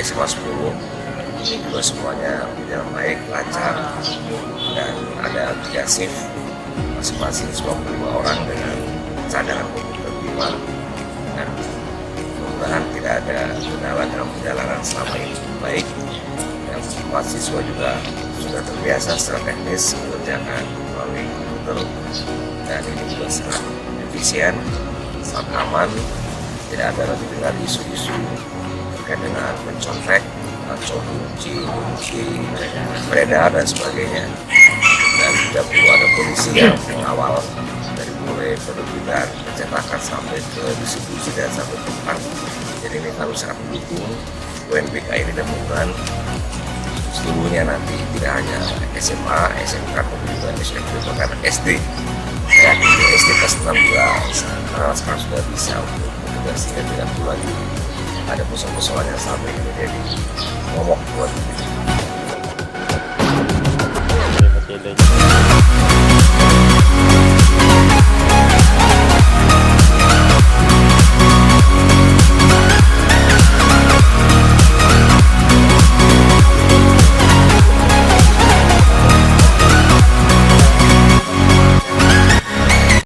SMA 10 ini juga semuanya berjalan baik, lancar, dan ada 3 shift masing-masing 25 orang dengan cadangan komputer 5, dan mudah-mudahan tidak ada kendala dalam perjalanan selama ini cukup baik, dan mahasiswa juga sudah terbiasa secara teknis mengerjakan melalui komputer, dan ini juga sangat efisien, sangat aman, tidak ada lagi dengan isu-isu terkait dengan mencontek, kunci beredar dan sebagainya, dan tidak perlu ada polisi yang mengawal dari mulai penerbitan pencetakan sampai ke distribusi dan sampai tempat. Jadi ini harus sangat mendukung UNBK ini, dan mudah-mudahan seluruhnya nanti tidak hanya SMA, SMK, tapi juga SMP, bahkan SD. Saya yakin di SD kelas 16 karena sekarang sudah bisa untuk bertugas, sehingga tidak perlu lagi ada persoalan yang sampai menjadi momok buat